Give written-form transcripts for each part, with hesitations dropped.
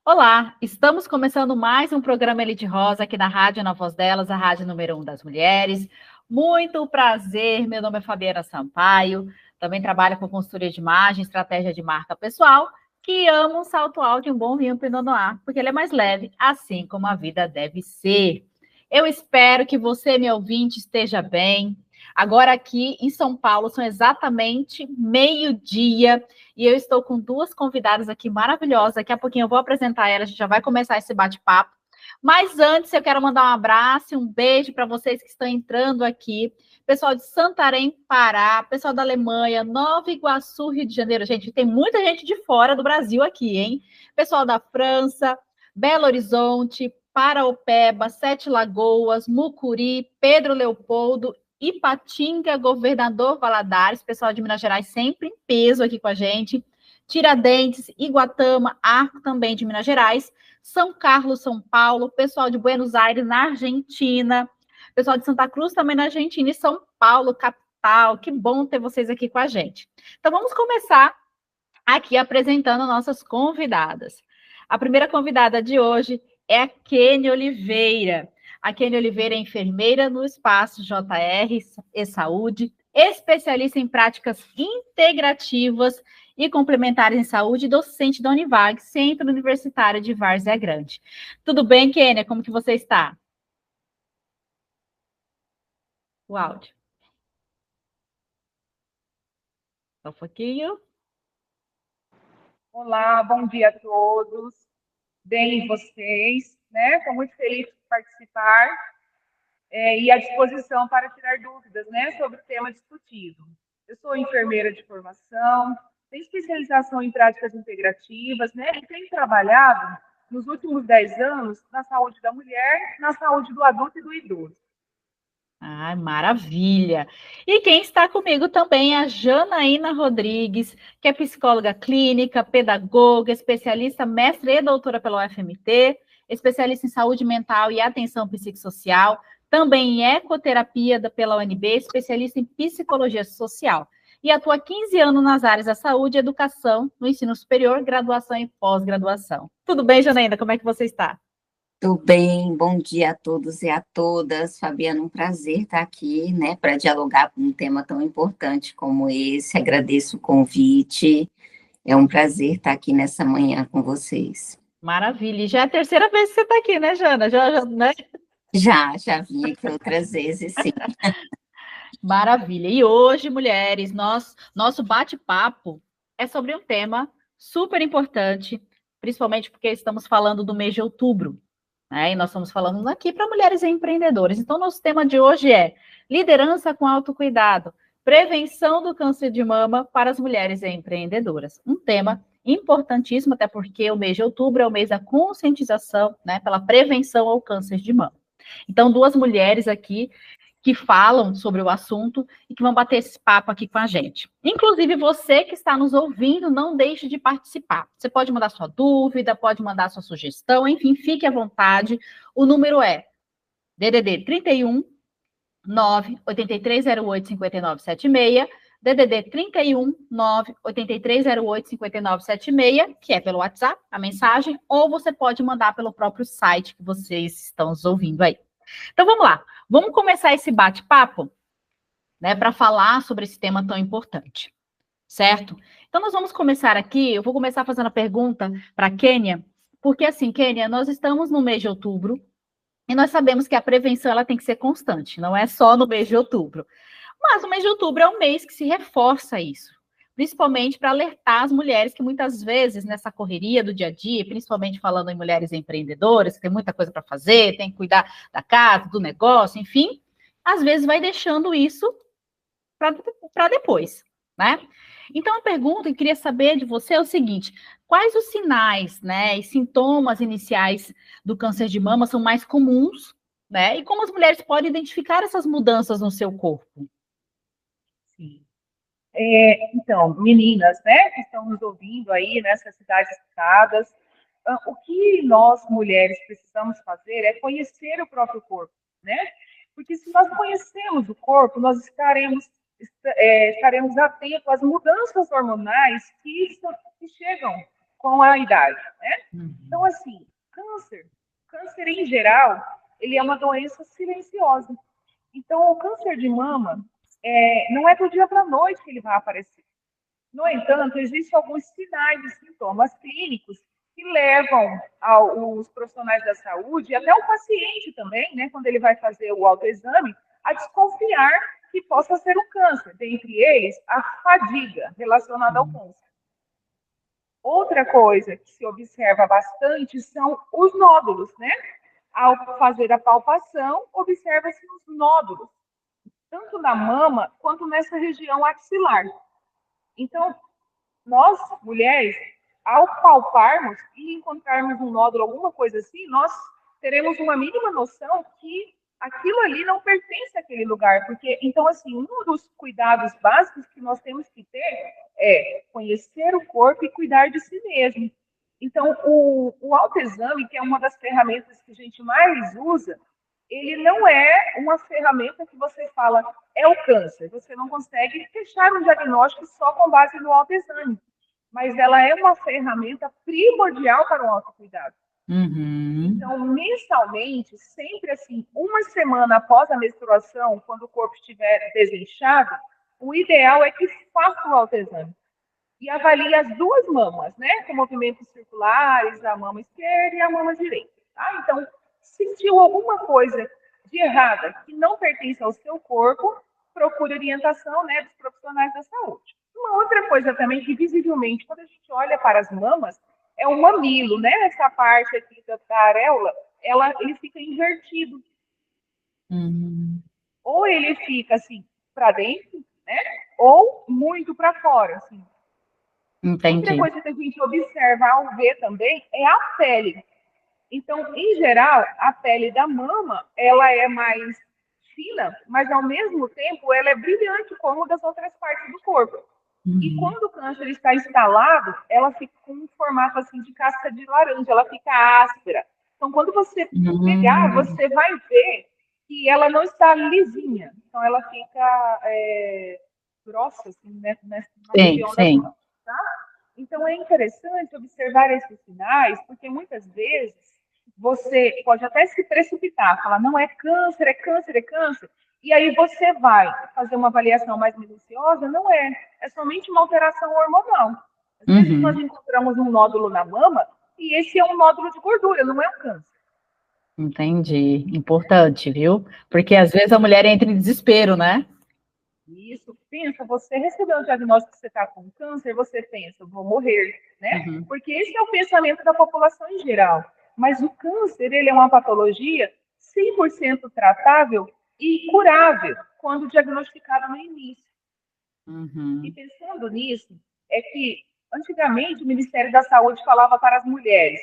Olá, estamos começando mais um programa Elite Rosa aqui na Rádio Na Voz Delas, a rádio número 1 das mulheres. Muito prazer, meu nome é Fabiana Sampaio, também trabalho com consultoria de imagem, estratégia de marca pessoal, que amo um salto alto e um bom vinho Pinot Noir, porque ele é mais leve, assim como a vida deve ser. Eu espero que você, meu ouvinte, esteja bem. Agora aqui em São Paulo são exatamente meio-dia, e eu estou com duas convidadas aqui maravilhosas. Daqui a pouquinho eu vou apresentar elas, a gente já vai começar esse bate-papo. Mas antes, eu quero mandar um abraço e um beijo para vocês que estão entrando aqui. Pessoal de Santarém, Pará, pessoal da Alemanha, Nova Iguaçu, Rio de Janeiro. Gente, tem muita gente de fora do Brasil aqui, hein? Pessoal da França, Belo Horizonte, Paraopeba, Sete Lagoas, Mucuri, Pedro Leopoldo, Ipatinga, Governador Valadares, pessoal de Minas Gerais sempre em peso aqui com a gente. Tiradentes, Iguatama, Arco também de Minas Gerais, São Carlos, São Paulo, pessoal de Buenos Aires, na Argentina, pessoal de Santa Cruz também na Argentina e São Paulo, capital. Que bom ter vocês aqui com a gente. Então vamos começar aqui apresentando nossas convidadas. A primeira convidada de hoje é a Kênia Oliveira. A Kênia Oliveira é enfermeira no Espaço JR e Saúde, especialista em práticas integrativas e complementares em saúde, docente da Univag, Centro Universitário de Várzea Grande. Tudo bem, Kênia? Como que você está? O áudio. Só um pouquinho. Olá, bom dia a todos. Bem, vocês, né? Estou muito feliz de participar e à disposição para tirar dúvidas, né, sobre o tema discutido. Eu sou enfermeira de formação, tenho especialização em práticas integrativas, né, e tenho trabalhado nos últimos 10 anos na saúde da mulher, na saúde do adulto e do idoso. Ai, maravilha! E quem está comigo também é a Janaína Rodrigues, que é psicóloga clínica, pedagoga, especialista, mestre e doutora pela UFMT, especialista em saúde mental e atenção psicossocial, também em ecoterapia pela UNB, especialista em psicologia social. E atua há 15 anos nas áreas da saúde, educação, no ensino superior, graduação e pós-graduação. Tudo bem, Janaína? Como é que você está? Tudo bem, bom dia a todos e a todas. Fabiana, um prazer estar aqui, né, para dialogar com um tema tão importante como esse. Agradeço o convite. É um prazer estar aqui nessa manhã com vocês. Maravilha. E já é a terceira vez que você está aqui, né, Jana? Né? Já vim aqui outras vezes, sim. Maravilha. E hoje, mulheres, nosso bate-papo é sobre um tema super importante, principalmente porque estamos falando do mês de outubro, né? E nós estamos falando aqui para mulheres empreendedoras. Então, nosso tema de hoje é liderança com autocuidado, prevenção do câncer de mama para as mulheres empreendedoras. Um tema importantíssimo, até porque o mês de outubro é o mês da conscientização, né, pela prevenção ao câncer de mama. Então, duas mulheres aqui que falam sobre o assunto e que vão bater esse papo aqui com a gente. Inclusive, você que está nos ouvindo, não deixe de participar. Você pode mandar sua dúvida, pode mandar sua sugestão, enfim, fique à vontade. O número é DDD 31 98308 5976, DDD 31 98308 5976, que é pelo WhatsApp, a mensagem, ou você pode mandar pelo próprio site que vocês estão nos ouvindo aí. Então vamos lá, vamos começar esse bate-papo, né, para falar sobre esse tema tão importante, certo? Então nós vamos começar aqui, eu vou começar fazendo a pergunta para a Kênia, porque assim, Kênia, nós estamos no mês de outubro e nós sabemos que a prevenção ela tem que ser constante, não é só no mês de outubro. Mas o mês de outubro é um mês que se reforça isso, principalmente para alertar as mulheres que muitas vezes nessa correria do dia a dia, principalmente falando em mulheres empreendedoras, que tem muita coisa para fazer, tem que cuidar da casa, do negócio, enfim, às vezes vai deixando isso para depois, né? Então a pergunta que eu queria saber de você é o seguinte: quais os sinais, né, e sintomas iniciais do câncer de mama são mais comuns, né? E como as mulheres podem identificar essas mudanças no seu corpo? Sim. Então, meninas, né, que estão nos ouvindo aí nessas cidades citadas, o que nós mulheres precisamos fazer é conhecer o próprio corpo, né? Porque se nós conhecemos o corpo, nós estaremos atentos às mudanças hormonais que chegam com a idade, né? Uhum. Então, assim, câncer em geral, ele é uma doença silenciosa. Então, o câncer de mama não é do dia para a noite que ele vai aparecer. No entanto, existem alguns sinais e sintomas clínicos que levam os profissionais da saúde, e até o paciente também, né, quando ele vai fazer o autoexame, a desconfiar que possa ser um câncer, dentre eles a fadiga relacionada ao câncer. Outra coisa que se observa bastante são os nódulos, né? Ao fazer a palpação, observa-se os nódulos, tanto na mama quanto nessa região axilar. Então, nós, mulheres, ao palparmos e encontrarmos um nódulo, alguma coisa assim, nós teremos uma mínima noção que aquilo ali não pertence àquele lugar. Porque, então, assim, um dos cuidados básicos que nós temos que ter é conhecer o corpo e cuidar de si mesmo. Então, o autoexame, que é uma das ferramentas que a gente mais usa, ele não é uma ferramenta que você fala, é o câncer. Você não consegue fechar um diagnóstico só com base no autoexame. Mas ela é uma ferramenta primordial para o autocuidado. Uhum. Então, mensalmente, sempre assim, uma semana após a menstruação, quando o corpo estiver desinchado, o ideal é que faça o autoexame. E avalie as duas mamas, né? Com movimentos circulares, a mama esquerda e a mama direita. Tá? Então, sentiu alguma coisa de errada que não pertence ao seu corpo, procure orientação, né, dos profissionais da saúde. Uma outra coisa também que visivelmente, quando a gente olha para as mamas, é o mamilo, né? Essa parte aqui da areola, ele fica invertido. Uhum. Ou ele fica assim para dentro, né? Ou muito para fora, assim. Entendi. Outra coisa que a gente observa ao ver também é a pele. Então, em geral, a pele da mama, ela é mais fina, mas ao mesmo tempo ela é brilhante como das outras partes do corpo. E Uhum. quando o câncer está instalado, ela fica com um formato assim de casca de laranja, ela fica áspera. Então, quando você pegar, você vai ver que ela não está lisinha. Então, ela fica grossa, assim, né, na região das mãos. Tá? Então, é interessante observar esses sinais, porque muitas vezes você pode até se precipitar, falar, não é câncer, é câncer, é câncer. E aí você vai fazer uma avaliação mais minuciosa, não é somente uma alteração hormonal. Às vezes nós encontramos um nódulo na mama e esse é um nódulo de gordura, não é um câncer. Entendi. Importante, viu? Porque às vezes a mulher entra em desespero, né? Isso, pensa, você recebeu o diagnóstico que você está com câncer, você pensa, vou morrer, né? Uhum. Porque esse é o pensamento da população em geral. Mas o câncer, ele é uma patologia 100% tratável e curável quando diagnosticado no início. Uhum. E pensando nisso, é que antigamente o Ministério da Saúde falava para as mulheres: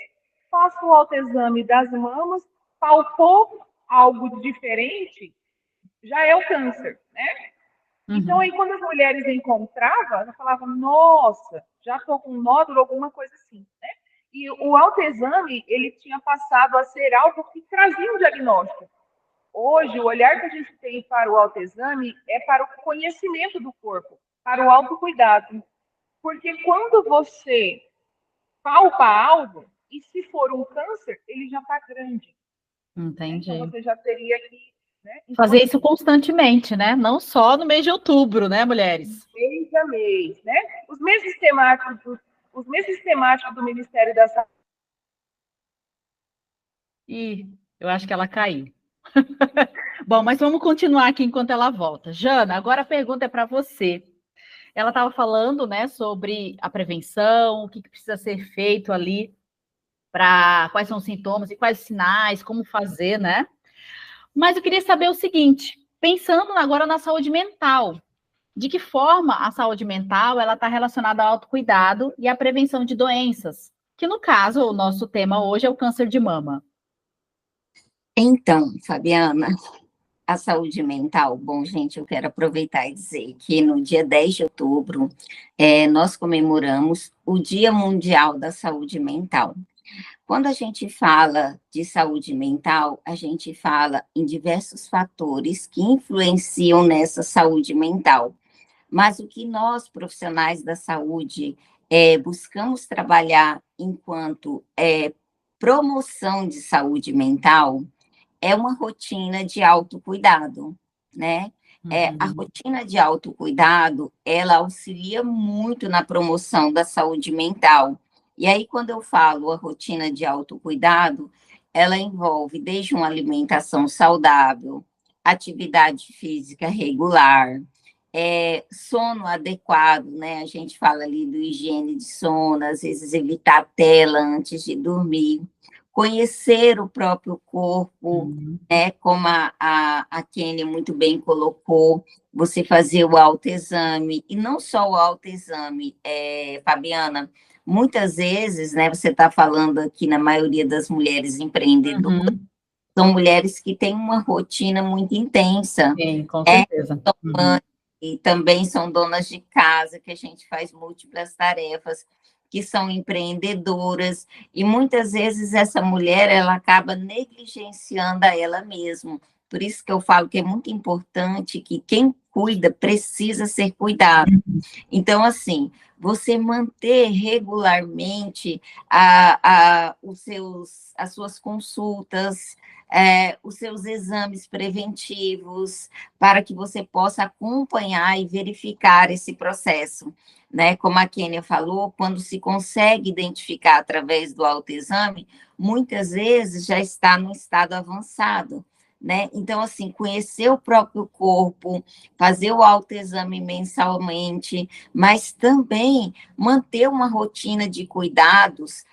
faça o autoexame das mamas, palpou algo diferente, já é o câncer, né? Então, aí, quando as mulheres encontravam, elas falavam, nossa, já estou com um nódulo, alguma coisa assim, né? E o autoexame, ele tinha passado a ser algo que trazia um diagnóstico. Hoje, o olhar que a gente tem para o autoexame é para o conhecimento do corpo, para o autocuidado. Porque quando você palpa algo, e se for um câncer, ele já está grande. Entendi. Então, você já teria que... Né? Então, fazer isso constantemente, né? Não só no mês de outubro, né, mulheres? Mês a mês, né? Os meses temáticos do Ministério da Saúde. Ih, eu acho que ela caiu. Bom, mas vamos continuar aqui enquanto ela volta. Jana, agora a pergunta é para você. Ela estava falando, né, sobre a prevenção, o que precisa ser feito ali, para quais são os sintomas e quais os sinais, como fazer, né? Mas eu queria saber o seguinte, pensando agora na saúde mental, de que forma a saúde mental ela está relacionada ao autocuidado e à prevenção de doenças? Que no caso, o nosso tema hoje é o câncer de mama. Então, Fabiana, a saúde mental, bom, gente, eu quero aproveitar e dizer que no dia 10 de outubro, nós comemoramos o Dia Mundial da Saúde Mental. Quando a gente fala de saúde mental, a gente fala em diversos fatores que influenciam nessa saúde mental. Mas o que nós, profissionais da saúde, buscamos trabalhar enquanto promoção de saúde mental, é uma rotina de autocuidado, né? A rotina de autocuidado, ela auxilia muito na promoção da saúde mental. E aí, quando eu falo a rotina de autocuidado, ela envolve desde uma alimentação saudável, atividade física regular, sono adequado, né? A gente fala ali do higiene de sono, às vezes evitar a tela antes de dormir, conhecer o próprio corpo, né? Como a Kênia muito bem colocou, você fazer o autoexame, e não só o autoexame, Fabiana, muitas vezes, né? Você está falando aqui na maioria das mulheres empreendedoras, são mulheres que têm uma rotina muito intensa. Sim, com certeza. E também são donas de casa, que a gente faz múltiplas tarefas, que são empreendedoras, e muitas vezes essa mulher, ela acaba negligenciando a ela mesma. Por isso que eu falo que é muito importante que quem cuida precisa ser cuidado. Então, assim, você manter regularmente as suas consultas, os seus exames preventivos, para que você possa acompanhar e verificar esse processo, né? Como a Kênia falou, quando se consegue identificar através do autoexame, muitas vezes já está no estado avançado, né? Então, assim, conhecer o próprio corpo, fazer o autoexame mensalmente, mas também manter uma rotina de cuidados,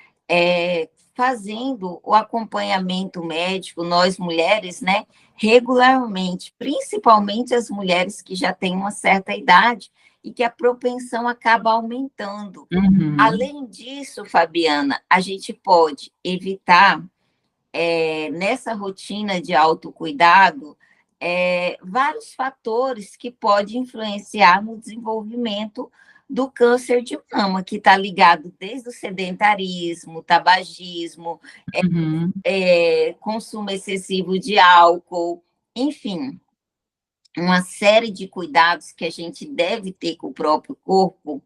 fazendo o acompanhamento médico, nós mulheres, né, regularmente, principalmente as mulheres que já têm uma certa idade e que a propensão acaba aumentando. Além disso, Fabiana, a gente pode evitar, nessa rotina de autocuidado, vários fatores que podem influenciar no desenvolvimento do câncer de mama, que está ligado desde o sedentarismo, tabagismo, consumo excessivo de álcool, enfim, uma série de cuidados que a gente deve ter com o próprio corpo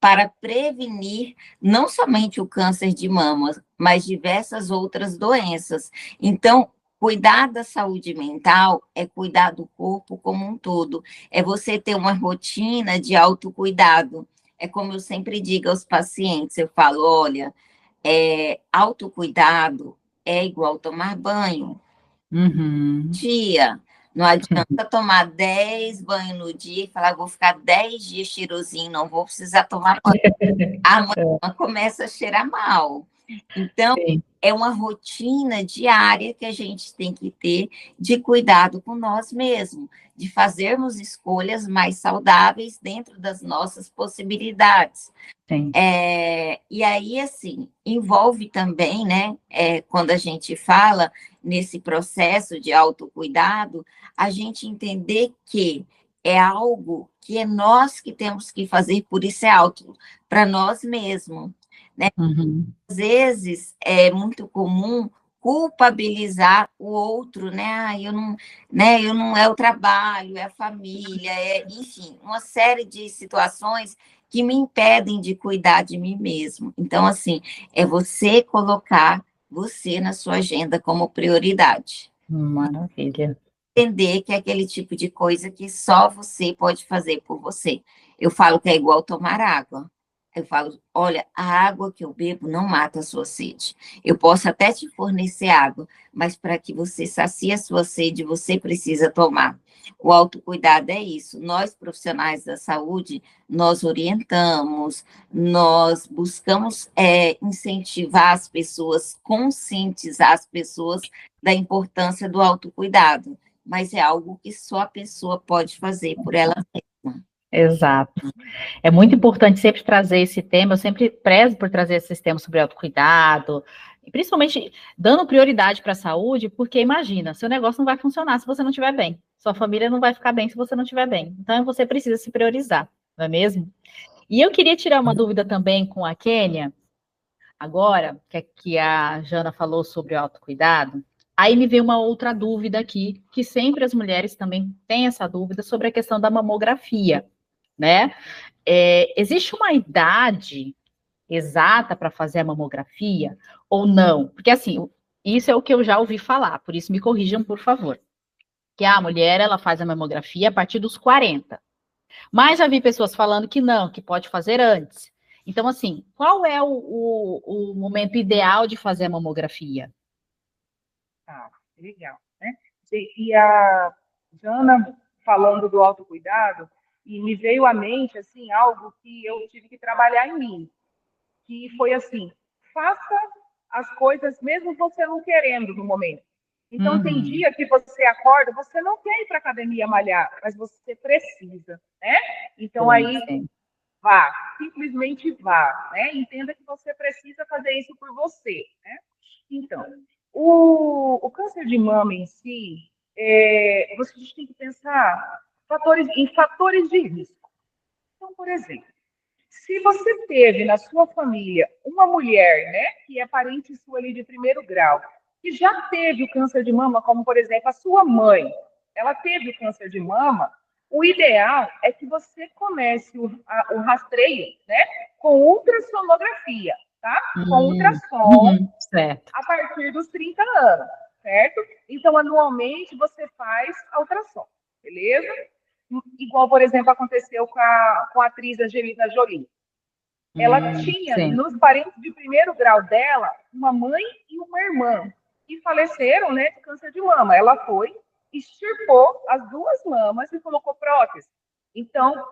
para prevenir não somente o câncer de mama, mas diversas outras doenças. Então, cuidar da saúde mental é cuidar do corpo como um todo, é você ter uma rotina de autocuidado. É como eu sempre digo aos pacientes, eu falo, olha, autocuidado é igual tomar banho. Dia, não adianta tomar 10 banhos no dia e falar, vou ficar 10 dias cheirosinho, não vou precisar tomar banho. Amanhã começa a cheirar mal. Então, é uma rotina diária que a gente tem que ter de cuidado com nós mesmos, de fazermos escolhas mais saudáveis dentro das nossas possibilidades. E aí, assim, envolve também, né, quando a gente fala nesse processo de autocuidado, a gente entender que é algo que é nós que temos que fazer, por isso é auto, para nós mesmos, né? Às vezes é muito comum culpabilizar o outro, né? Eu não é o trabalho, é a família, enfim, uma série de situações que me impedem de cuidar de mim mesmo. Então, assim, é você colocar você na sua agenda como prioridade. Maravilha. Entender que é aquele tipo de coisa que só você pode fazer por você. Eu falo que é igual tomar água. Eu falo, olha, a água que eu bebo não mata a sua sede. Eu posso até te fornecer água, mas para que você sacie a sua sede, você precisa tomar. O autocuidado é isso. Nós, profissionais da saúde, nós orientamos, nós buscamos incentivar as pessoas, conscientizar as pessoas da importância do autocuidado, mas é algo que só a pessoa pode fazer por ela mesma. Exato. É muito importante sempre trazer esse tema, eu sempre prezo por trazer esses temas sobre autocuidado, principalmente dando prioridade para a saúde, porque imagina, seu negócio não vai funcionar se você não estiver bem, sua família não vai ficar bem se você não estiver bem, então você precisa se priorizar, não é mesmo? E eu queria tirar uma dúvida também com a Kênia, agora, que a Jana falou sobre o autocuidado, aí me veio uma outra dúvida aqui, que sempre as mulheres também têm essa dúvida sobre a questão da mamografia, né? Existe uma idade exata para fazer a mamografia ou não? Porque, assim, isso é o que eu já ouvi falar, por isso me corrijam, por favor. Que a mulher, ela faz a mamografia a partir dos 40. Mas já vi pessoas falando que não, que pode fazer antes. Então, assim, qual é o momento ideal de fazer a mamografia? Ah, legal, né? E a Jana falando do autocuidado, e me veio à mente, assim, algo que eu tive que trabalhar em mim, que foi assim, faça as coisas mesmo você não querendo no momento. Então, tem dia que você acorda, você não quer ir para a academia malhar, mas você precisa, né? Então, aí, Sim. vá, simplesmente vá, né? Entenda que você precisa fazer isso por você, né? Então, o câncer de mama em si, você tem que pensar em fatores de risco. Então, por exemplo, se você teve na sua família uma mulher, né, que é parente sua ali de primeiro grau, que já teve o câncer de mama, como por exemplo a sua mãe, ela teve o câncer de mama, o ideal é que você comece o rastreio, né, com ultrassonografia, tá? Com ultrassom, Certo. a partir dos 30 anos, certo? Então, anualmente, você faz a ultrassom, beleza? Igual, por exemplo, aconteceu com a atriz Angelina Jolie. Ela tinha, Sim. nos parentes de primeiro grau dela, uma mãe e uma irmã, que faleceram, né, de câncer de mama. Ela foi, extirpou as duas mamas e colocou prótese. Então,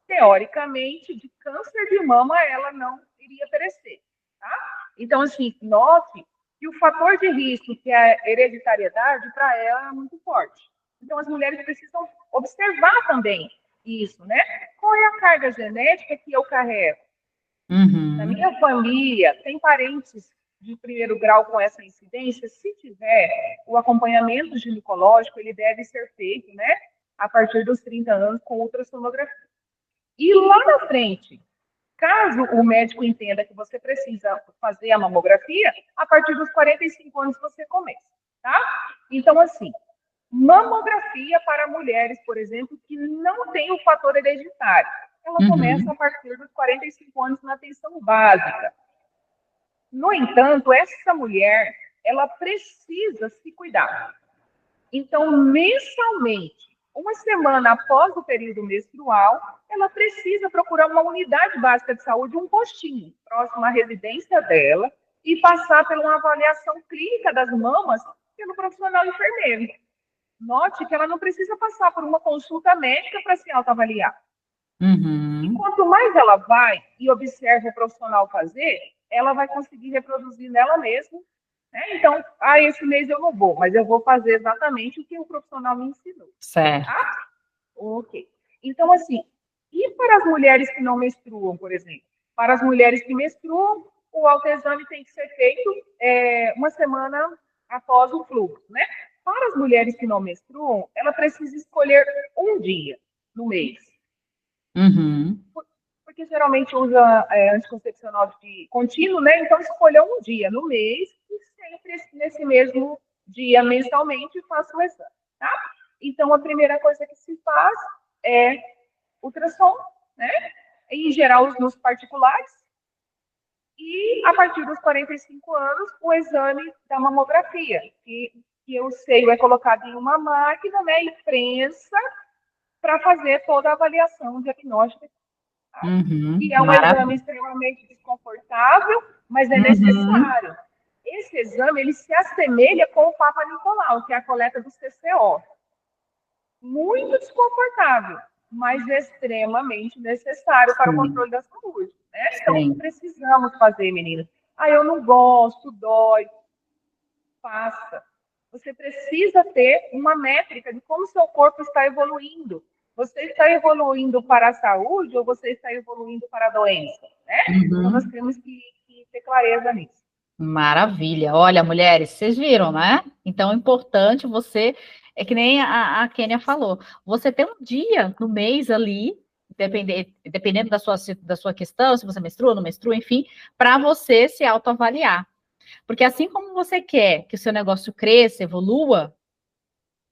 teoricamente, de câncer de mama, ela não iria perecer, tá? Então, assim, note que o fator de risco, que é a hereditariedade, para ela é muito forte. Então, as mulheres precisam observar também isso, né? Qual é a carga genética que eu carrego? Na minha família, tem parentes de primeiro grau com essa incidência? Se tiver, o acompanhamento ginecológico, ele deve ser feito, né? A partir dos 30 anos, com ultrassonografia. E lá na frente, caso o médico entenda que você precisa fazer a mamografia, a partir dos 45 anos você começa, tá? Então, assim, mamografia para mulheres, por exemplo, que não tem o fator hereditário. Ela começa a partir dos 45 anos na atenção básica. No entanto, essa mulher, ela precisa se cuidar. Então, mensalmente, uma semana após o período menstrual, ela precisa procurar uma unidade básica de saúde, um postinho, próximo à residência dela, e passar por uma avaliação clínica das mamas pelo profissional enfermeiro. Note que ela não precisa passar por uma consulta médica para se autoavaliar. E quanto mais ela vai e observa o profissional fazer, ela vai conseguir reproduzir nela mesma, né? Então, esse mês eu não vou, mas eu vou fazer exatamente o que o profissional me ensinou. Certo. Tá? Ok. Então, assim, e para as mulheres que não menstruam, por exemplo? Para as mulheres que menstruam, o autoexame tem que ser feito uma semana após o fluxo, né? Para as mulheres que não menstruam, ela precisa escolher um dia no mês. Porque geralmente usa anticoncepcional de contínuo, né? Então, escolha um dia no mês e sempre nesse mesmo dia, mensalmente, faça o exame, tá? Então, a primeira coisa que se faz é ultrassom, né? Em geral, nos particulares. E, a partir dos 45 anos, o exame da mamografia, que o seio é colocado em uma máquina, né? E prensa para fazer toda a avaliação diagnóstica. Que é um exame extremamente desconfortável, mas é necessário. Esse exame, ele se assemelha com o Papa Nicolau, que é a coleta do CCO. Muito desconfortável, mas extremamente necessário para o controle da saúde, né? Então, precisamos fazer, meninas. Eu não gosto, dói. Faça. Você precisa ter uma métrica de como seu corpo está evoluindo. Você está evoluindo para a saúde ou você está evoluindo para a doença? Né? Então, nós temos que ter clareza nisso. Maravilha. Olha, mulheres, vocês viram, né? Então, é importante você, é que nem a Kênia falou, você tem um dia no mês ali, dependendo da sua questão, se você menstrua, não menstrua, enfim, para você se autoavaliar. Porque assim como você quer que o seu negócio cresça, evolua,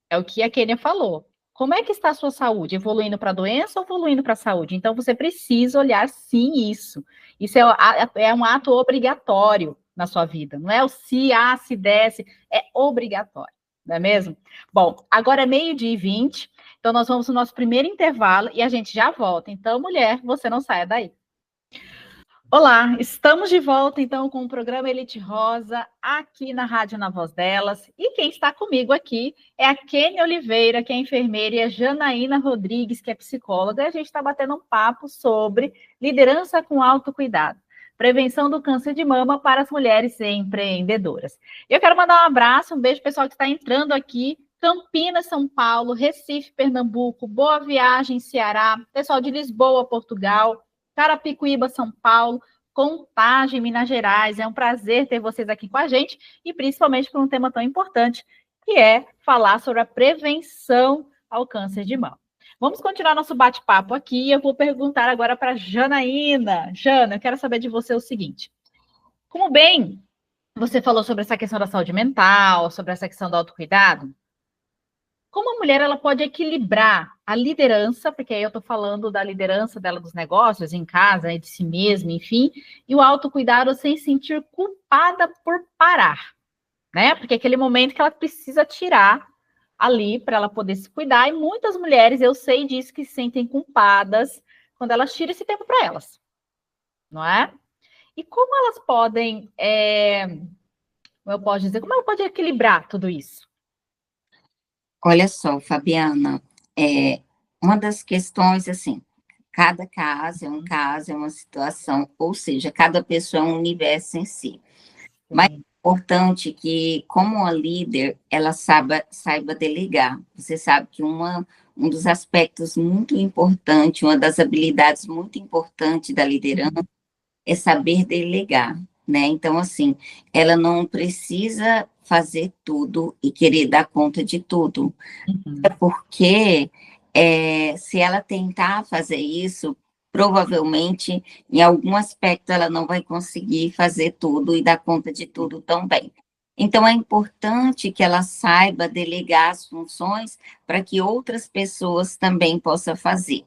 é o que a Kênia falou. Como é que está a sua saúde? Evoluindo para a doença ou evoluindo para a saúde? Então, você precisa olhar, sim, isso. Isso é um ato obrigatório na sua vida. Não é o se desce, é obrigatório, não é mesmo? Bom, agora é 12h20, então nós vamos no nosso primeiro intervalo e a gente já volta. Então, mulher, você não saia daí. Olá, estamos de volta então com o programa Elite Rosa aqui na Rádio Na Voz Delas. E quem está comigo aqui é a Kênia Oliveira, que é enfermeira, e a Janaína Rodrigues, que é psicóloga. E a gente está batendo um papo sobre liderança com autocuidado, prevenção do câncer de mama para as mulheres empreendedoras. Eu quero mandar um abraço, um beijo pessoal que está entrando aqui. Campinas, São Paulo, Recife, Pernambuco, Boa Viagem, Ceará, pessoal de Lisboa, Portugal, Carapicuíba, São Paulo, Contagem, Minas Gerais. É um prazer ter vocês aqui com a gente e principalmente por um tema tão importante, que é falar sobre a prevenção ao câncer de mama. Vamos continuar nosso bate-papo aqui. Eu vou perguntar agora para a Janaína. Jana, eu quero saber de você o seguinte. Como bem você falou sobre essa questão da saúde mental, sobre essa questão do autocuidado, como a mulher ela pode equilibrar a liderança, porque aí eu estou falando da liderança dela dos negócios, em casa, de si mesma, enfim, e o autocuidado sem sentir culpada por parar, né? Porque é aquele momento que ela precisa tirar ali para ela poder se cuidar, e muitas mulheres, eu sei disso, que se sentem culpadas quando elas tiram esse tempo para elas, não é? E como elas podem, como eu posso dizer, como ela pode equilibrar tudo isso? Olha só, Fabiana, uma das questões, assim, cada caso, é uma situação, ou seja, cada pessoa é um universo em si. Mas é importante que, como uma líder, ela saiba delegar. Você sabe que um dos aspectos muito importantes, uma das habilidades muito importantes da liderança é saber delegar, né? Então, assim, ela não precisa fazer tudo e querer dar conta de tudo. Porque se ela tentar fazer isso, provavelmente, em algum aspecto, ela não vai conseguir fazer tudo e dar conta de tudo tão bem. Então, é importante que ela saiba delegar as funções para que outras pessoas também possam fazer.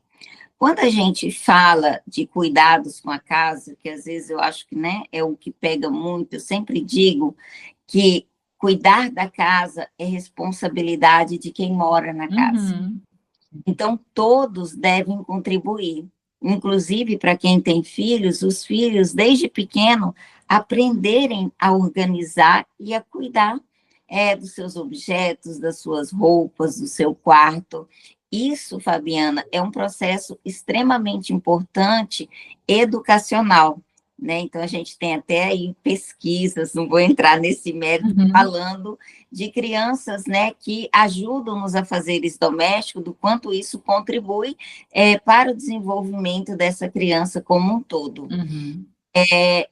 Quando a gente fala de cuidados com a casa, que às vezes eu acho que, né, é o que pega muito, eu sempre digo que cuidar da casa é responsabilidade de quem mora na casa. Então, todos devem contribuir. Inclusive, para quem tem filhos, os filhos, desde pequeno, aprenderem a organizar e a cuidar dos seus objetos, das suas roupas, do seu quarto. Isso, Fabiana, é um processo extremamente importante, educacional, né? Então, a gente tem até aí pesquisas, não vou entrar nesse mérito, falando de crianças, né, que ajudam nos afazeres domésticos, do quanto isso contribui para o desenvolvimento dessa criança como um todo.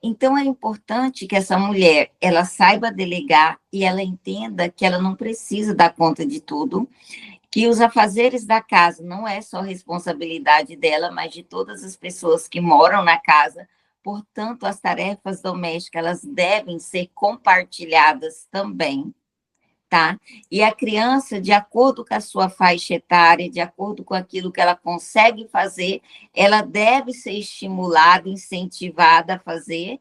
Então, é importante que essa mulher, ela saiba delegar e ela entenda que ela não precisa dar conta de tudo, que os afazeres da casa não é só responsabilidade dela, mas de todas as pessoas que moram na casa. Portanto, as tarefas domésticas, elas devem ser compartilhadas também, tá? E a criança, de acordo com a sua faixa etária, de acordo com aquilo que ela consegue fazer, ela deve ser estimulada, incentivada a fazer,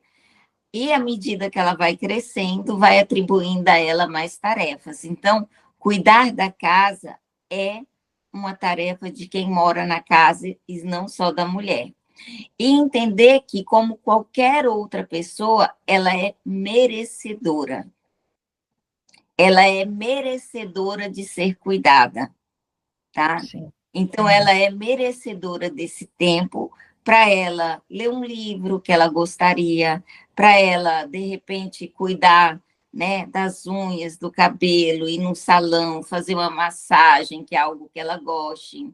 e à medida que ela vai crescendo, vai atribuindo a ela mais tarefas. Então, cuidar da casa é uma tarefa de quem mora na casa e não só da mulher. E entender que, como qualquer outra pessoa, ela é merecedora. Ela é merecedora de ser cuidada, tá? Sim. Então, ela é merecedora desse tempo para ela ler um livro que ela gostaria, para ela, de repente, cuidar, né, das unhas, do cabelo, ir num salão, fazer uma massagem, que é algo que ela goste,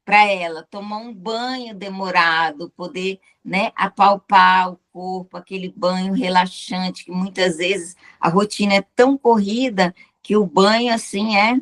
para ela tomar um banho demorado, poder, né, apalpar o corpo, aquele banho relaxante, que muitas vezes a rotina é tão corrida que o banho, assim, é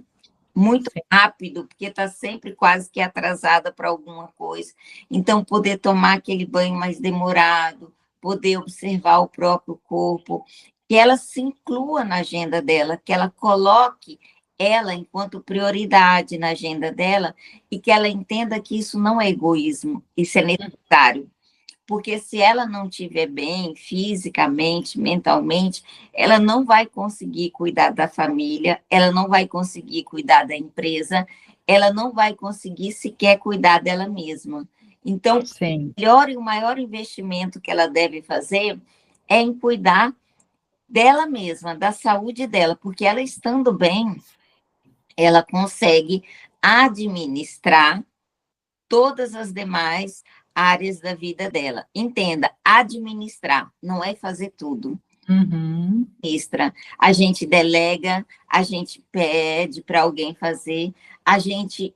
muito rápido, porque está sempre quase que atrasada para alguma coisa. Então, poder tomar aquele banho mais demorado, poder observar o próprio corpo, que ela se inclua na agenda dela, que ela coloque ela enquanto prioridade na agenda dela e que ela entenda que isso não é egoísmo, isso é necessário. Porque se ela não estiver bem fisicamente, mentalmente, ela não vai conseguir cuidar da família, ela não vai conseguir cuidar da empresa, ela não vai conseguir sequer cuidar dela mesma. Então, Sim. o maior investimento que ela deve fazer é em cuidar dela mesma, da saúde dela, porque ela estando bem, ela consegue administrar todas as demais áreas da vida dela. Entenda, administrar não é fazer tudo. Uhum. Administra. A gente delega, a gente pede para alguém fazer, a gente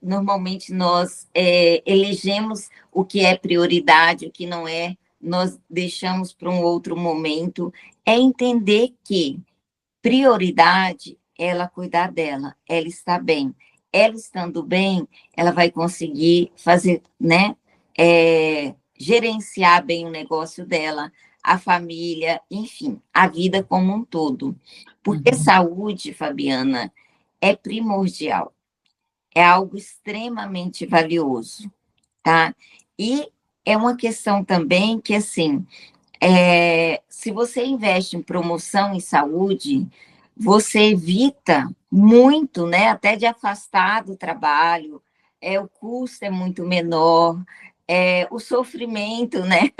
normalmente nós elegemos o que é prioridade, o que não é, nós deixamos para um outro momento. É entender que prioridade é ela cuidar dela, ela está bem. Ela estando bem, ela vai conseguir fazer, né? Gerenciar bem o negócio dela, a família, enfim, a vida como um todo. Porque saúde, Fabiana, é primordial, é algo extremamente valioso, tá? E é uma questão também que, assim, se você investe em promoção em saúde, você evita muito, né? Até de afastar do trabalho, o custo é muito menor, o sofrimento, né?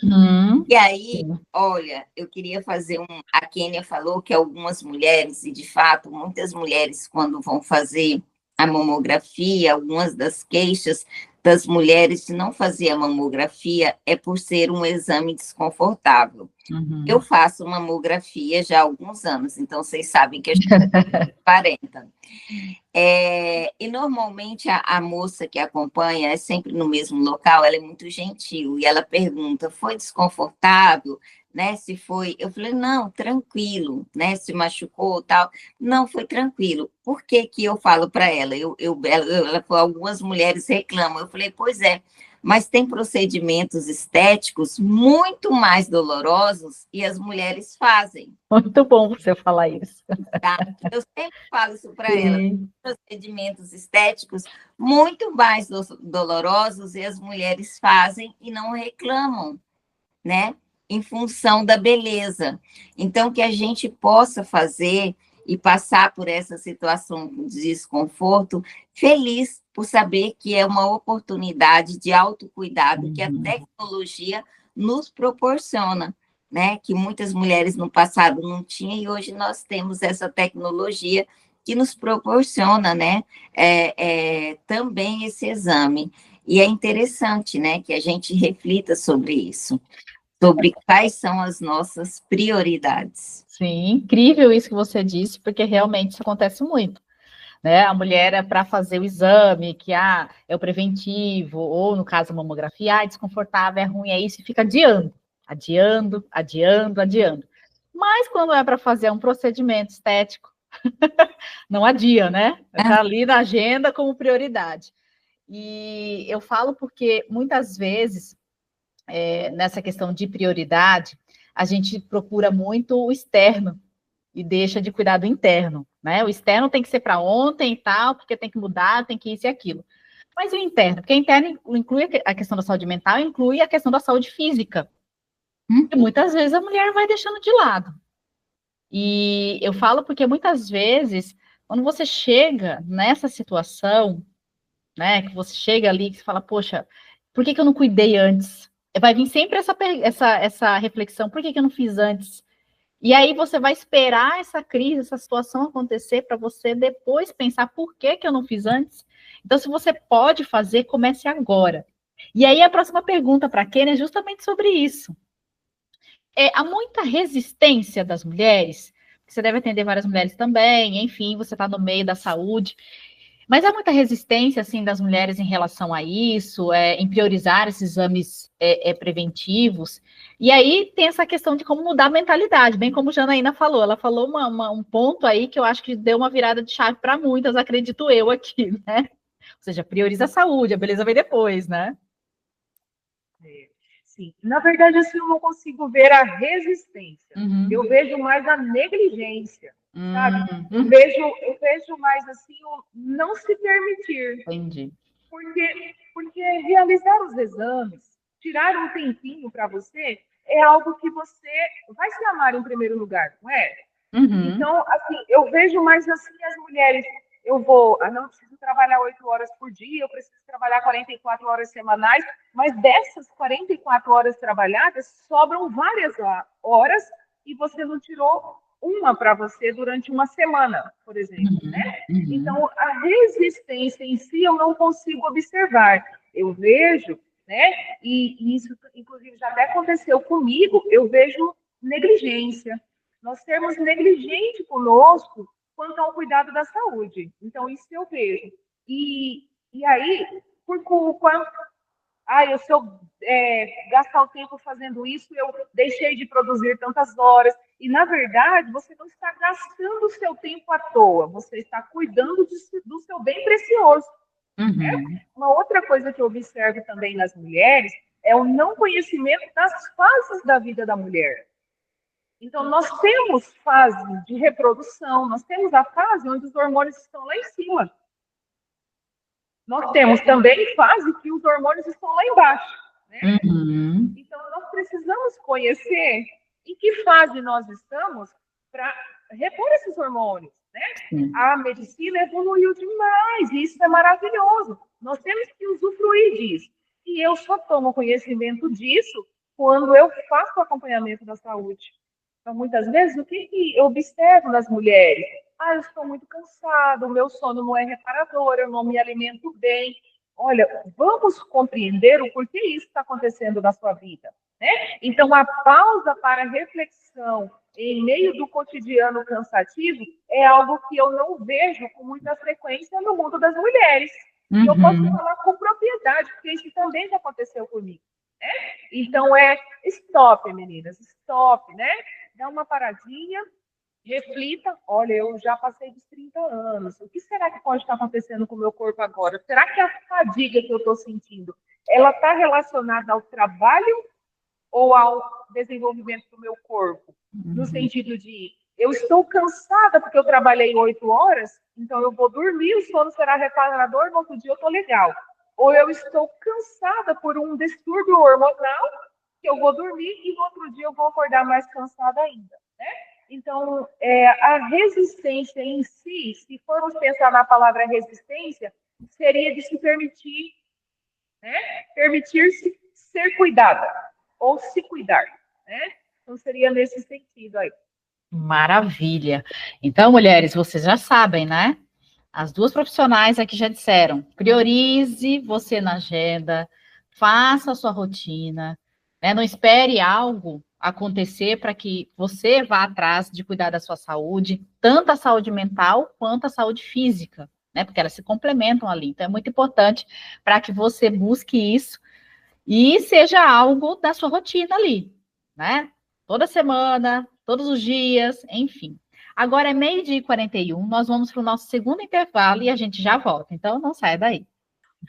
Uhum. E aí, Sim. olha, eu queria fazer a Kênia falou que algumas mulheres, e de fato, muitas mulheres, quando vão fazer a mamografia, algumas das queixas das mulheres de não fazer a mamografia é por ser um exame desconfortável. Eu Uhum. faço mamografia já há alguns anos, então vocês sabem que eu já tenho 40. E normalmente a moça que acompanha é sempre no mesmo local, ela é muito gentil, e ela pergunta, foi desconfortável? Né, se foi, eu falei, não, tranquilo, né, se machucou tal, não, foi tranquilo. Por que que eu falo para ela? Algumas mulheres reclamam, eu falei, pois é, mas tem procedimentos estéticos muito mais dolorosos e as mulheres fazem. Muito bom você falar isso. Tá? Eu sempre falo isso para ela. Sim. Procedimentos estéticos muito mais dolorosos e as mulheres fazem e não reclamam, né? Em função da beleza. Então, que a gente possa fazer e passar por essa situação de desconforto feliz por saber que é uma oportunidade de autocuidado que a tecnologia nos proporciona, né? Que muitas mulheres no passado não tinham e hoje nós temos essa tecnologia que nos proporciona, né? Também esse exame. E é interessante, né, que a gente reflita sobre isso, sobre quais são as nossas prioridades. Sim, incrível isso que você disse, porque realmente isso acontece muito. Né? A mulher é para fazer o exame, que é o preventivo, ou no caso a mamografia, é desconfortável, é ruim, é isso, e fica adiando, adiando, adiando, adiando. Mas quando é para fazer um procedimento estético, não adia, né? Está ali na agenda como prioridade. E eu falo porque muitas vezes, nessa questão de prioridade, a gente procura muito o externo e deixa de cuidar do interno, né? O externo tem que ser para ontem e tal, porque tem que mudar, tem que isso e aquilo. Mas o interno, porque o interno inclui a questão da saúde mental, inclui a questão da saúde física. E muitas vezes a mulher vai deixando de lado. E eu falo porque muitas vezes, quando você chega nessa situação, né, que você chega ali, que você fala, poxa, por que eu não cuidei antes? Vai vir sempre essa reflexão, por que eu não fiz antes? E aí você vai esperar essa crise, essa situação acontecer para você depois pensar por que eu não fiz antes. Então, se você pode fazer, comece agora. E aí a próxima pergunta para a Kênia é justamente sobre isso. Há muita resistência das mulheres, você deve atender várias mulheres também, enfim, você está no meio da saúde. Mas há muita resistência, assim, das mulheres em relação a isso, em priorizar esses exames preventivos. E aí tem essa questão de como mudar a mentalidade, bem como a Janaína falou. Ela falou um ponto aí que eu acho que deu uma virada de chave para muitas, acredito eu aqui, né? Ou seja, prioriza a saúde, a beleza vem depois, né? Sim. Na verdade, assim, eu não consigo ver a resistência. Uhum. Eu vejo mais a negligência. sabe? Eu vejo mais assim, o não se permitir. Entendi. Porque realizar os exames, tirar um tempinho para você, é algo que você vai se amar em primeiro lugar, não é? Uhum. Então, assim, eu vejo mais assim as mulheres. Não preciso trabalhar 8 horas por dia, eu preciso trabalhar 44 horas semanais, mas dessas 44 horas trabalhadas, sobram várias horas e você não tirou uma para você durante uma semana, por exemplo, né? Uhum. Uhum. Então, a resistência em si eu não consigo observar. Eu vejo, né? E isso, inclusive, já até aconteceu comigo, eu vejo negligência. Nós sermos negligentes conosco quanto ao cuidado da saúde. Então, isso eu vejo. E aí, por culpa, se eu gastar o tempo fazendo isso, eu deixei de produzir tantas horas. E, na verdade, você não está gastando o seu tempo à toa, você está cuidando do seu bem precioso. Né? Uhum. Uma outra coisa que eu observo também nas mulheres é o não conhecimento das fases da vida da mulher. Então, nós temos fase de reprodução, nós temos a fase onde os hormônios estão lá em cima. Nós temos também fase que os hormônios estão lá embaixo. Né? Uhum. Então, nós precisamos conhecer em que fase nós estamos para repor esses hormônios. Né? A medicina evoluiu demais e isso é maravilhoso. Nós temos que usufruir disso. E eu só tomo conhecimento disso quando eu faço o acompanhamento da saúde. Então, muitas vezes, o que eu observo nas mulheres? Eu estou muito cansada, o meu sono não é reparador, eu não me alimento bem. Olha, vamos compreender o porquê isso está acontecendo na sua vida. Né? Então, a pausa para reflexão em meio do cotidiano cansativo é algo que eu não vejo com muita frequência no mundo das mulheres. Uhum. E eu posso falar com propriedade, porque isso também já aconteceu comigo. Né? Então, stop, meninas, stop, né? Dá uma paradinha, reflita, olha, eu já passei dos 30 anos, o que será que pode estar acontecendo com o meu corpo agora? Será que a fadiga que eu estou sentindo, ela está relacionada ao trabalho ou ao desenvolvimento do meu corpo? No sentido de, eu estou cansada porque eu trabalhei 8 horas, então eu vou dormir, o sono será reparador, no outro dia eu estou legal. Ou eu estou cansada por um distúrbio hormonal, que eu vou dormir e no outro dia eu vou acordar mais cansada ainda, né? Então, a resistência em si, se formos pensar na palavra resistência, seria de se permitir, né? Permitir-se ser cuidada ou se cuidar, né? Então, seria nesse sentido aí. Maravilha. Então, mulheres, vocês já sabem, né? As duas profissionais aqui já disseram, priorize você na agenda, faça a sua rotina, né? Não espere algo acontecer para que você vá atrás de cuidar da sua saúde, tanto a saúde mental quanto a saúde física, né? Porque elas se complementam ali. Então, é muito importante para que você busque isso e seja algo da sua rotina ali, né? Toda semana, todos os dias, enfim. Agora é 12h41, nós vamos para o nosso segundo intervalo e a gente já volta, então não saia daí.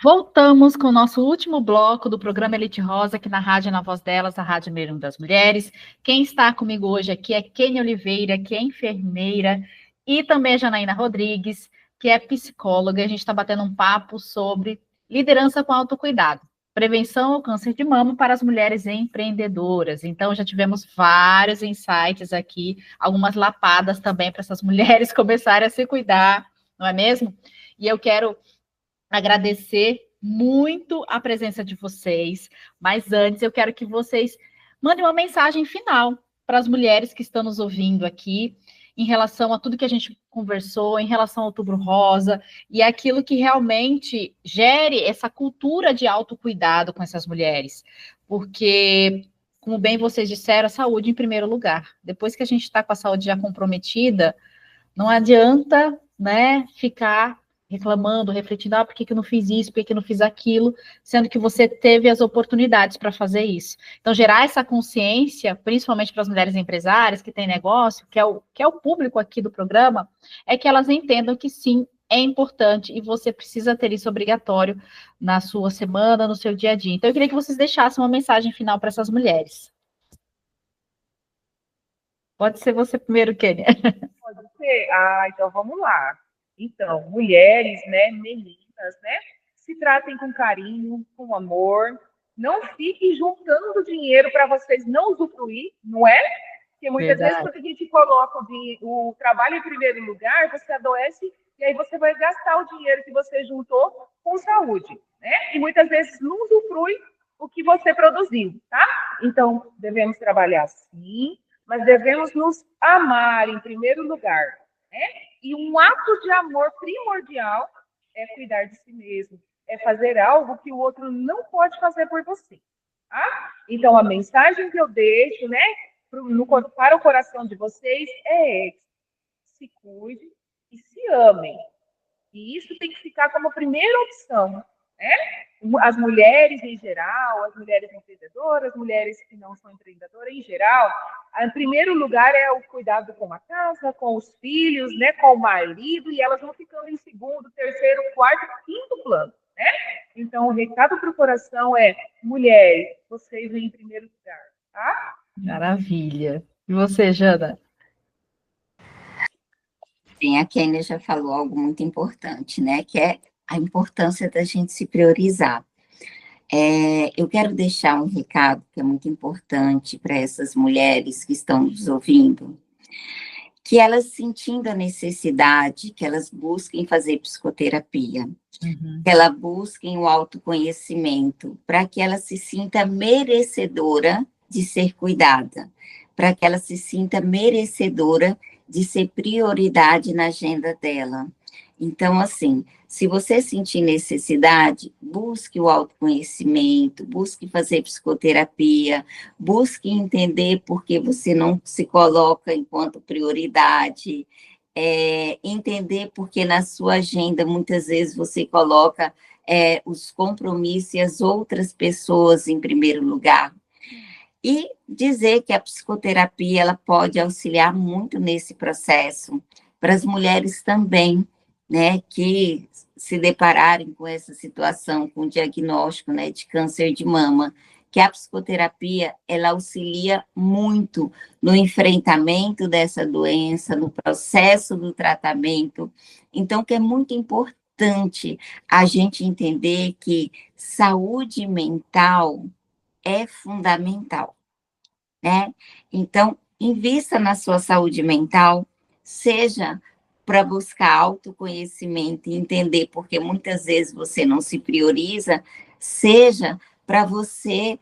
Voltamos com o nosso último bloco do programa Elite Rosa, aqui na Rádio Na Voz Delas, a Rádio Número 1 das Mulheres. Quem está comigo hoje aqui é Kênia Oliveira, que é enfermeira, e também a Janaína Rodrigues, que é psicóloga. A gente está batendo um papo sobre liderança com autocuidado. Prevenção ao câncer de mama para as mulheres empreendedoras. Então, já tivemos vários insights aqui, algumas lapadas também para essas mulheres começarem a se cuidar, não é mesmo? E eu quero agradecer muito a presença de vocês, mas antes eu quero que vocês mandem uma mensagem final para as mulheres que estão nos ouvindo aqui, em relação a tudo que a gente conversou, em relação ao Outubro Rosa, e aquilo que realmente gere essa cultura de autocuidado com essas mulheres. Porque, como bem vocês disseram, a saúde em primeiro lugar. Depois que a gente está com a saúde já comprometida, não adianta, né, ficar reclamando, refletindo, por que eu não fiz isso, por que eu não fiz aquilo, sendo que você teve as oportunidades para fazer isso. Então, gerar essa consciência, principalmente para as mulheres empresárias que têm negócio, que é o público aqui do programa, é que elas entendam que sim, é importante e você precisa ter isso obrigatório na sua semana, no seu dia a dia. Então, eu queria que vocês deixassem uma mensagem final para essas mulheres. Pode ser você primeiro, Kênia. Pode ser. você? Ah, então vamos lá. Então, mulheres, né, meninas, né, se tratem com carinho, com amor. Não fiquem juntando dinheiro para vocês não usufruir, não é? Porque muitas vezes, Verdade. quando a gente coloca o trabalho em primeiro lugar, você adoece e aí você vai gastar o dinheiro que você juntou com saúde, né? E muitas vezes não usufrui o que você produziu, tá? Então, devemos trabalhar sim, mas devemos nos amar em primeiro lugar, né? E um ato de amor primordial é cuidar de si mesmo, é fazer algo que o outro não pode fazer por você, tá? Então, a mensagem que eu deixo, né, para o coração de vocês é se cuide e se amem. E isso tem que ficar como primeira opção, né? As mulheres em geral, as mulheres empreendedoras, as mulheres que não são empreendedoras em geral, em primeiro lugar é o cuidado com a casa, com os filhos, né, com o marido, e elas vão ficando em segundo, terceiro, quarto, quinto plano, né? Então, o recado para o coração é, mulheres, vocês vêm em primeiro lugar, tá? Maravilha. E você, Jana? Sim, a Kênia já falou algo muito importante, né? Que é a importância da gente se priorizar. Eu quero deixar um recado que é muito importante para essas mulheres que estão nos ouvindo, que elas sentindo a necessidade, que elas busquem fazer psicoterapia, que elas busquem o autoconhecimento, para que ela se sinta merecedora de ser cuidada, para que ela se sinta merecedora de ser prioridade na agenda dela. Então, assim, se você sentir necessidade, busque o autoconhecimento, busque fazer psicoterapia, busque entender por que você não se coloca enquanto prioridade, entender porque na sua agenda muitas vezes você coloca os compromissos e as outras pessoas em primeiro lugar. E dizer que a psicoterapia ela pode auxiliar muito nesse processo, para as mulheres também, né, que se depararem com essa situação, com o diagnóstico, né, de câncer de mama, que a psicoterapia, ela auxilia muito no enfrentamento dessa doença, no processo do tratamento. Então, que é muito importante a gente entender que saúde mental é fundamental, né? Então, invista na sua saúde mental, seja para buscar autoconhecimento e entender porque muitas vezes você não se prioriza, seja para você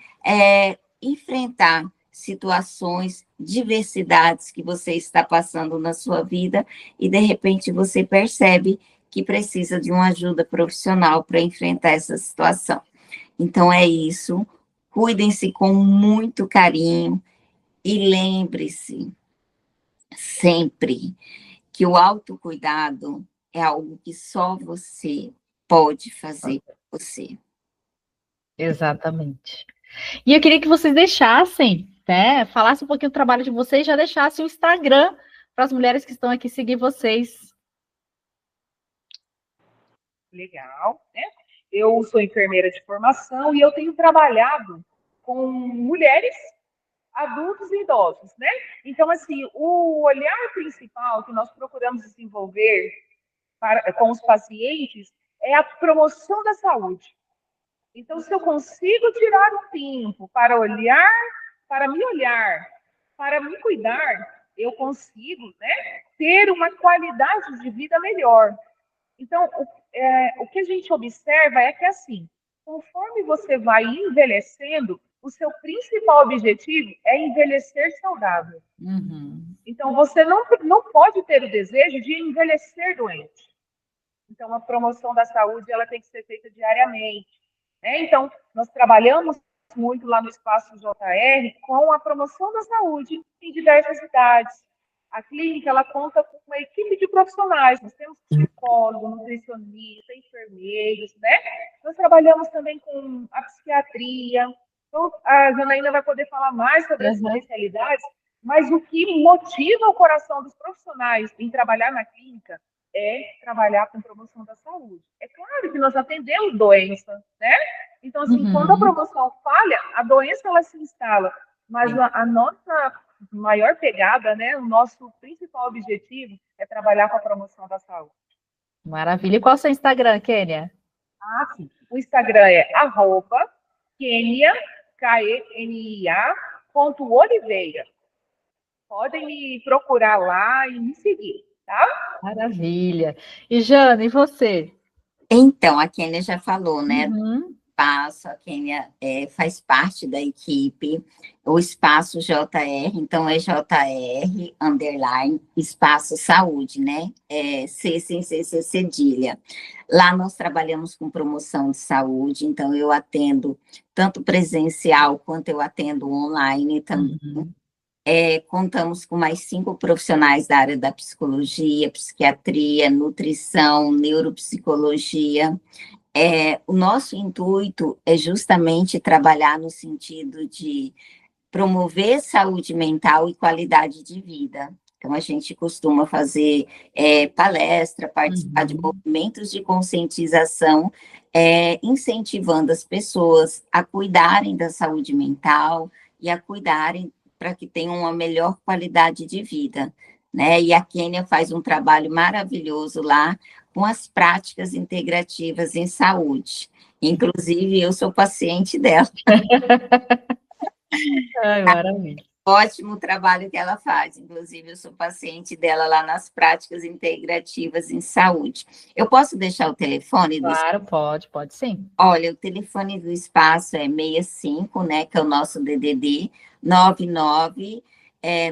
enfrentar situações, diversidades que você está passando na sua vida e, de repente, você percebe que precisa de uma ajuda profissional para enfrentar essa situação. Então, é isso. Cuidem-se com muito carinho e lembre-se sempre que o autocuidado é algo que só você pode fazer por você. Exatamente. E eu queria que vocês deixassem, né, falassem um pouquinho do trabalho de vocês, e já deixassem o Instagram para as mulheres que estão aqui seguir vocês. Legal, né? Eu sou enfermeira de formação e eu tenho trabalhado com mulheres, adultos e idosos, né? Então, assim, o olhar principal que nós procuramos desenvolver com os pacientes é a promoção da saúde. Então, se eu consigo tirar um tempo para olhar, para me cuidar, eu consigo, né, ter uma qualidade de vida melhor. Então, o que a gente observa é que, assim, conforme você vai envelhecendo, o seu principal objetivo é envelhecer saudável. Uhum. Então, você não pode ter o desejo de envelhecer doente. Então, a promoção da saúde ela tem que ser feita diariamente, né? Então, nós trabalhamos muito lá no Espaço JR com a promoção da saúde em diversas cidades. A clínica ela conta com uma equipe de profissionais. Nós temos psicólogo, nutricionista, enfermeiros, né? Nós trabalhamos também com a psiquiatria. Então, a Janaína vai poder falar mais sobre as especialidades, mas o que motiva o coração dos profissionais em trabalhar na clínica é trabalhar com promoção da saúde. É claro que nós atendemos doença, né? Então, assim, quando a promoção falha, a doença ela se instala, mas a nossa maior pegada, né? O nosso principal objetivo é trabalhar com a promoção da saúde. Maravilha. E qual é o seu Instagram, Kênia? Sim. O Instagram é @Kenia, Kenia, .Oliveira. Podem me procurar lá e me seguir, tá? Maravilha. E Jana, e você? Então, a Kênia já falou, né? Uhum. Espaço, a Kênia faz parte da equipe, o Espaço JR, então é JR, underline, Espaço Saúde, né? C sem C cedilha. Lá nós trabalhamos com promoção de saúde, então eu atendo tanto presencial quanto eu atendo online também. Uhum. Contamos com mais 5 profissionais da área da psicologia, psiquiatria, nutrição, neuropsicologia. O nosso intuito é justamente trabalhar no sentido de promover saúde mental e qualidade de vida. Então, a gente costuma fazer palestra, participar de movimentos de conscientização, incentivando as pessoas a cuidarem da saúde mental e a cuidarem para que tenham uma melhor qualidade de vida, né? E a Kênia faz um trabalho maravilhoso lá com as práticas integrativas em saúde. Inclusive, eu sou paciente dela. Ai, maravilha. Ótimo trabalho que ela faz. Inclusive, eu sou paciente dela lá nas práticas integrativas em saúde. Eu posso deixar o telefone do Claro, pode sim. Olha, o telefone do espaço é 65, né, que é o nosso DDD, 99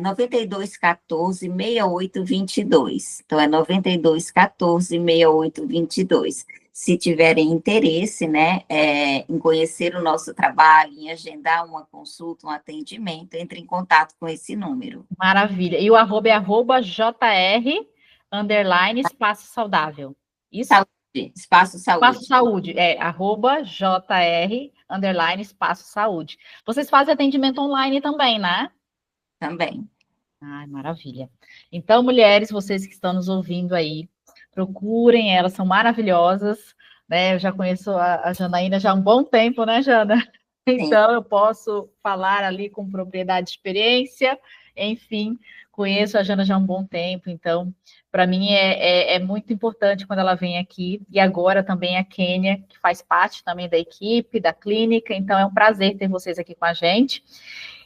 9214 6822. Então, é 9214 6822. Se tiverem interesse, né, em conhecer o nosso trabalho, em agendar uma consulta, um atendimento, entre em contato com esse número. Maravilha. E o arroba é @JR, underline, espaço saudável. Isso? Saúde, espaço saúde. Espaço saúde, @JR, underline, espaço saúde. Vocês fazem atendimento online também, né? Também. Ai, maravilha. Então, mulheres, vocês que estão nos ouvindo aí, procurem, elas são maravilhosas, né? Eu já conheço a Janaína já há um bom tempo, né, Jana? Então, eu posso falar ali com propriedade de experiência, enfim, conheço a Jana já há um bom tempo, então, para mim é muito importante quando ela vem aqui, e agora também a Kênia, que faz parte também da equipe, da clínica, então é um prazer ter vocês aqui com a gente.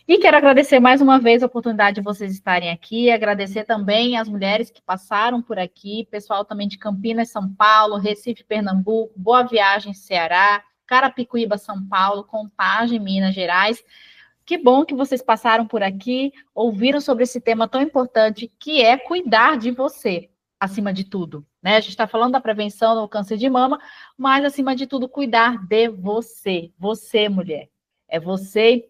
E quero agradecer mais uma vez a oportunidade de vocês estarem aqui, agradecer também as mulheres que passaram por aqui, pessoal também de Campinas, São Paulo, Recife, Pernambuco, Boa Viagem, Ceará, Carapicuíba, São Paulo, Contagem, Minas Gerais. Que bom que vocês passaram por aqui, ouviram sobre esse tema tão importante, que é cuidar de você, acima de tudo, né? A gente está falando da prevenção do câncer de mama, mas, acima de tudo, cuidar de você, mulher. É você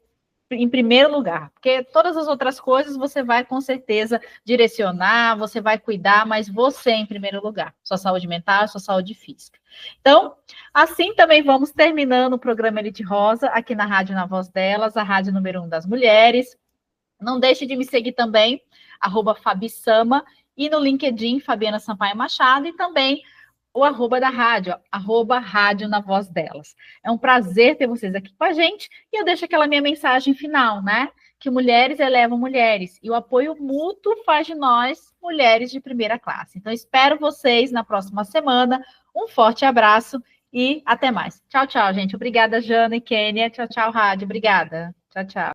em primeiro lugar, porque todas as outras coisas você vai com certeza direcionar, você vai cuidar, mas você em primeiro lugar, sua saúde mental, sua saúde física. Então, assim também vamos terminando o programa Elite Rosa, aqui na Rádio Na Voz Delas, a rádio número 1 das mulheres. Não deixe de me seguir também, @FabiSama, e no LinkedIn, Fabiana Sampaio Machado, e também o arroba da rádio, @Rádio Na Voz Delas. É um prazer ter vocês aqui com a gente, e eu deixo aquela minha mensagem final, né? Que mulheres elevam mulheres, e o apoio mútuo faz de nós mulheres de primeira classe. Então, espero vocês na próxima semana. Um forte abraço e até mais. Tchau, tchau, gente. Obrigada, Jana e Kênia. Tchau, tchau, rádio. Obrigada. Tchau, tchau.